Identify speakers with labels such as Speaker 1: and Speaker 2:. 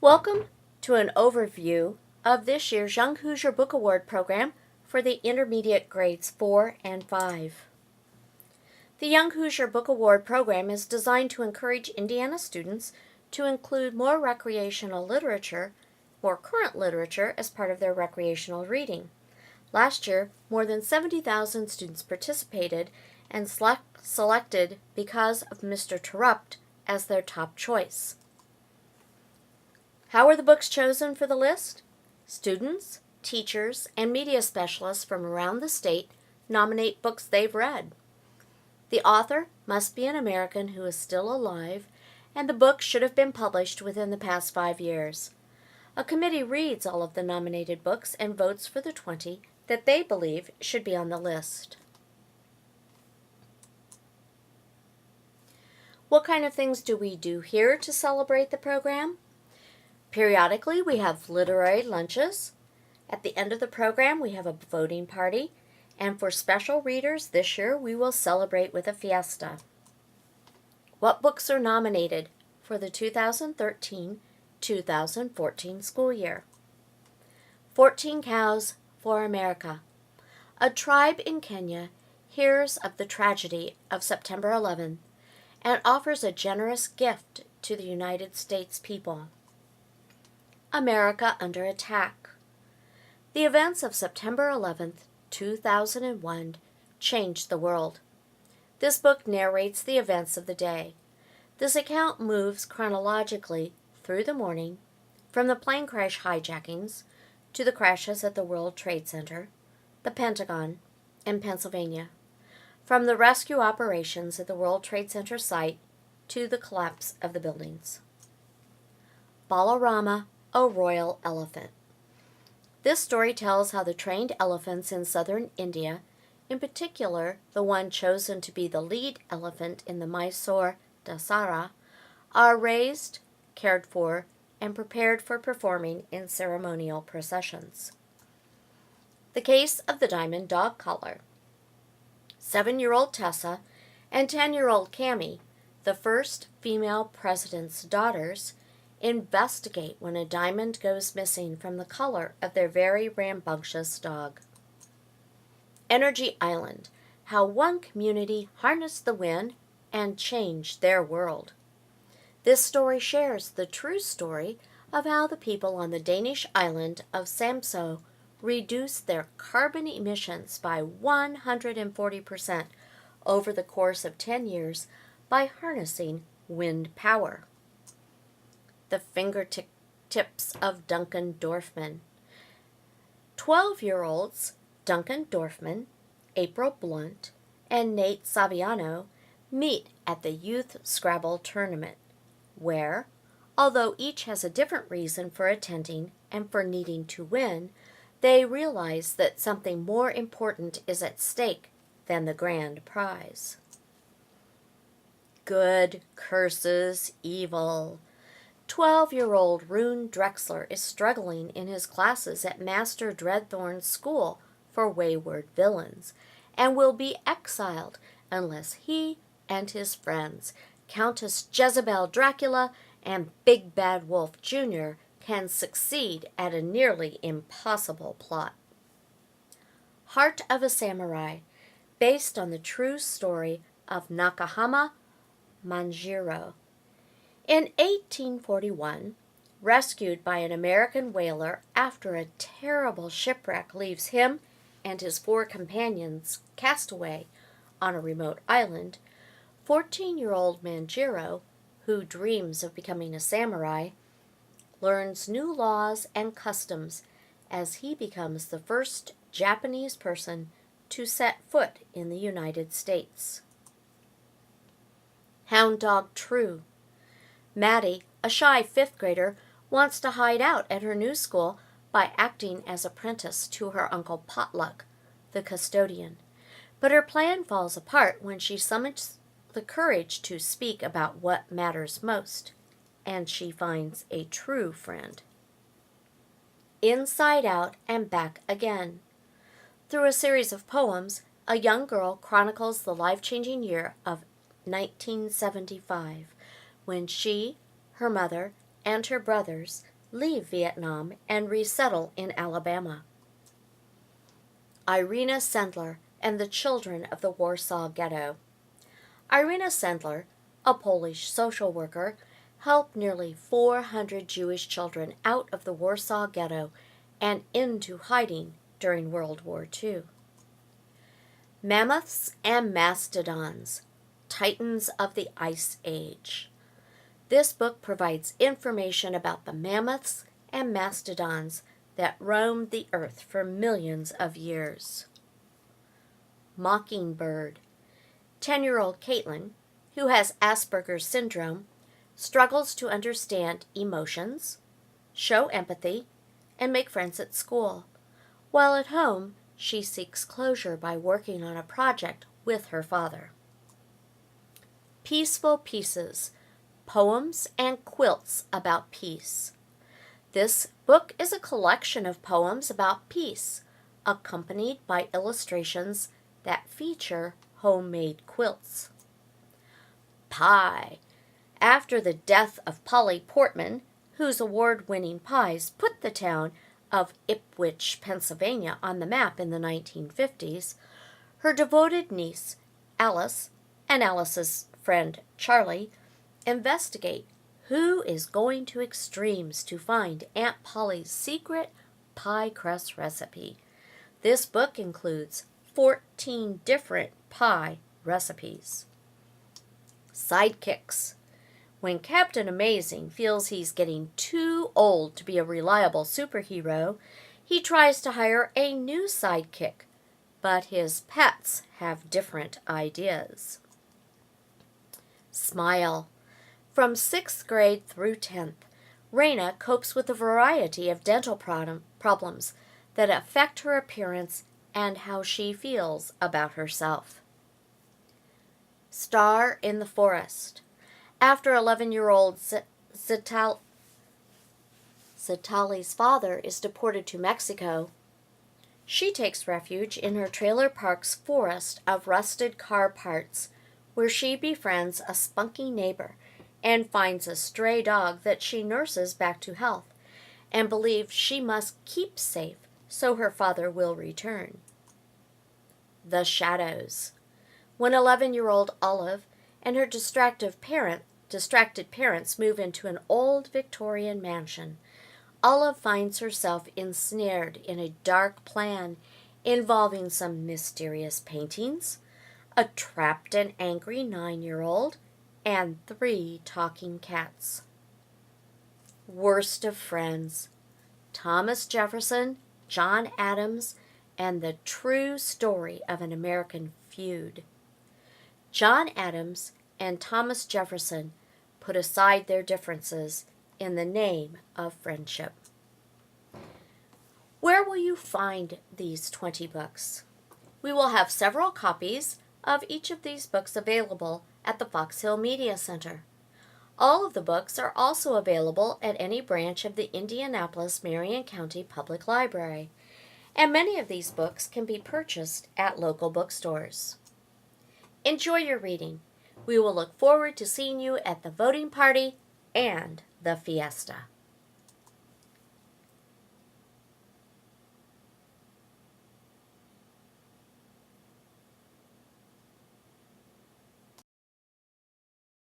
Speaker 1: Welcome to an overview of this year's Young Hoosier Book Award program for the intermediate grades 4 and 5. The Young Hoosier Book Award program is designed to encourage Indiana students to include more recreational literature, more current literature, as part of their recreational reading. Last year, more than 70,000 students participated and selected Because of Mr. Terrupt as their top choice. How were the books chosen for the list? Students, teachers, and media specialists from around the state nominate books they've read. The author must be an American who is still alive, and the book should have been published within the past 5 years. A committee reads all of the nominated books and votes for the 20 that they believe should be on the list. What kind of things do we do here to celebrate the program? Periodically, we have literary lunches. At the end of the program, we have a voting party. And for special readers this year, we will celebrate with a fiesta. What books are nominated for the 2013-2014 school year? 14 Cows for America. A tribe in Kenya hears of the tragedy of September 11th and offers a generous gift to the United States people. America Under Attack. The events of September 11th, 2001 changed the world. This book narrates the events of the day. This account moves chronologically through the morning, from the plane crash hijackings to the crashes at the World Trade Center, the Pentagon, and Pennsylvania, from the rescue operations at the World Trade Center site to the collapse of the buildings. Balarama, a royal elephant. This story tells how the trained elephants in southern India, in particular the one chosen to be the lead elephant in the Mysore Dasara, are raised, cared for, and prepared for performing in ceremonial processions. The Case of the Diamond Dog Collar. 7-year-old Tessa and 10-year-old Cammie, the first female president's daughters, investigate when a diamond goes missing from the collar of their very rambunctious dog. Energy Island, how one community harnessed the wind and changed their world. This story shares the true story of how the people on the Danish island of Samso reduced their carbon emissions by 140% over the course of 10 years by harnessing wind power. The Fingertips of Duncan Dorfman. 12-year-olds Duncan Dorfman, April Blunt, and Nate Saviano meet at the Youth Scrabble Tournament, where, although each has a different reason for attending and for needing to win, they realize that something more important is at stake than the grand prize. Good curses evil. 12-year-old Rune Drexler is struggling in his classes at Master Dreadthorn's school for wayward villains, and will be exiled unless he and his friends, Countess Jezebel Dracula and Big Bad Wolf Jr., can succeed at a nearly impossible plot. Heart of a Samurai, based on the true story of Nakahama Manjiro. In 1841, rescued by an American whaler after a terrible shipwreck leaves him and his 4 companions castaway on a remote island, 14-year-old Manjiro, who dreams of becoming a samurai, learns new laws and customs as he becomes the first Japanese person to set foot in the United States. Hound Dog True. Maddie, a shy 5th grader, wants to hide out at her new school by acting as apprentice to her Uncle Potluck, the custodian. But her plan falls apart when she summons the courage to speak about what matters most, and she finds a true friend. Inside Out and Back Again. Through a series of poems, a young girl chronicles the life-changing year of 1975, when she, her mother, and her brothers leave Vietnam and resettle in Alabama. Irena Sendler and the Children of the Warsaw Ghetto. Irena Sendler, a Polish social worker, helped nearly 400 Jewish children out of the Warsaw Ghetto and into hiding during World War II. Mammoths and Mastodons, Titans of the Ice Age. This book provides information about the mammoths and mastodons that roamed the earth for millions of years. Mockingbird. 10-year-old Caitlin, who has Asperger's syndrome, struggles to understand emotions, show empathy, and make friends at school, while at home she seeks closure by working on a project with her father. Peaceful Pieces, Poems and Quilts About Peace. This book is a collection of poems about peace, accompanied by illustrations that feature homemade quilts. Pie. After the death of Polly Portman, whose award-winning pies put the town of Ipswich, Pennsylvania on the map in the 1950s, her devoted niece, Alice, and Alice's friend, Charlie, investigate who is going to extremes to find Aunt Polly's secret pie crust recipe. This book includes 14 different pie recipes. Sidekicks. When Captain Amazing feels he's getting too old to be a reliable superhero, he tries to hire a new sidekick, but his pets have different ideas. Smile. From 6th grade through 10th, Raina copes with a variety of dental problems that affect her appearance and how she feels about herself. Star in the Forest. After 11-year-old Zitali's father is deported to Mexico, she takes refuge in her trailer park's forest of rusted car parts, where she befriends a spunky neighbor and finds a stray dog that she nurses back to health and believes she must keep safe so her father will return. The Shadows. When 11-year-old Olive and her distracted parents move into an old Victorian mansion, Olive finds herself ensnared in a dark plan involving some mysterious paintings, a trapped and angry 9-year-old, and 3 talking cats. Worst of Friends. Thomas Jefferson, John Adams, and the true story of an American feud. John Adams and Thomas Jefferson put aside their differences in the name of friendship. Where will you find these 20 books? We will have several copies of each of these books available at the Fox Hill Media Center. All of the books are also available at any branch of the Indianapolis-Marion County Public Library, and many of these books can be purchased at local bookstores. Enjoy your reading. We will look forward to seeing you at the voting party and the fiesta.